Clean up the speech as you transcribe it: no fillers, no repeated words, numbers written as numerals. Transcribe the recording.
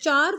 4